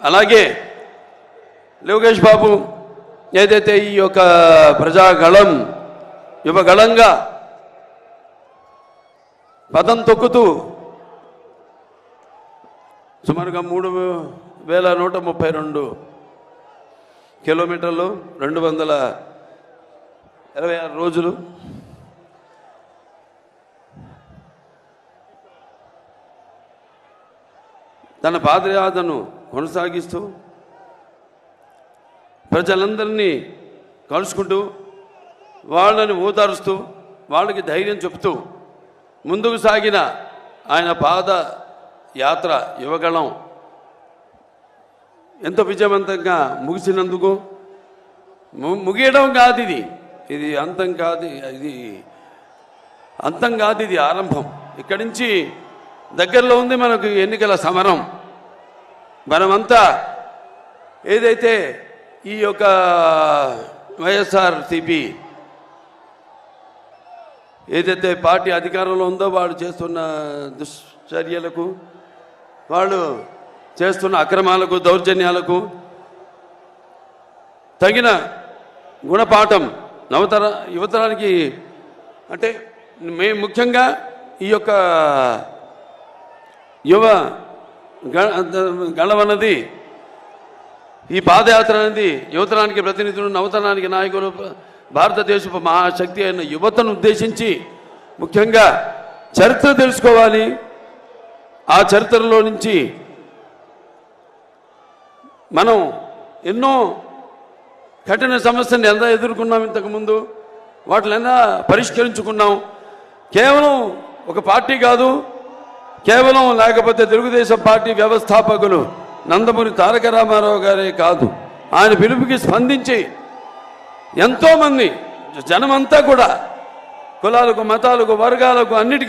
అలాగే లోకేష్ బాబు ఏదైతే ఈ యొక్క ప్రజాగళం యువగళంగా పదం తొక్కుతూ సుమారుగా 3132 కిలోమీటర్లు 226 రోజులు తన పాదయాత్రను కొనసాగిస్తూ ప్రజలందరినీ కలుసుకుంటూ వాళ్ళని ఓదారుస్తూ వాళ్ళకి ధైర్యం చెప్తూ ముందుకు సాగిన ఆయన పాద యాత్ర యువగళం ఎంతో విజయవంతంగా ముగిసినందుకు ముగియడం కాదు ఇది అంతం కాదు, ఇది ఆరంభం. ఇక్కడి నుంచి దగ్గరలో ఉంది మనకు ఎన్నికల సమరం. మనమంతా ఏదైతే ఈ యొక్క వైఎస్ఆర్సీపీ ఏదైతే పార్టీ అధికారంలో ఉందో వాళ్ళు చేస్తున్న దుశ్చర్యలకు, వాళ్ళు చేస్తున్న అక్రమాలకు, దౌర్జన్యాలకు తగిన గుణపాఠం యువతరానికి అంటే మేము ముఖ్యంగా ఈ యొక్క యువ గళం అన్నది, ఈ పాదయాత్ర అనేది యువతరానికి ప్రతినిధులు, నవతరానికి నాయకులు, భారతదేశపు మహాశక్తి అయిన యువతను ఉద్దేశించి ముఖ్యంగా చరిత్ర తెలుసుకోవాలి. ఆ చరిత్రలో నుంచి మనం ఎన్నో కఠిన సమస్యను ఎంత ఎదుర్కొన్నాం, ఇంతకుముందు వాటినైనా పరిష్కరించుకున్నాం. కేవలం ఒక పార్టీ కాదు, కేవలం లేకపోతే తెలుగుదేశం పార్టీ వ్యవస్థాపకులు నందమూరి తారక రామారావు గారే కాదు, ఆయన పిలుపుకి స్పందించి ఎంతోమంది జనమంతా కూడా కులాలకు, మతాలకు, వర్గాలకు అన్నిటికీ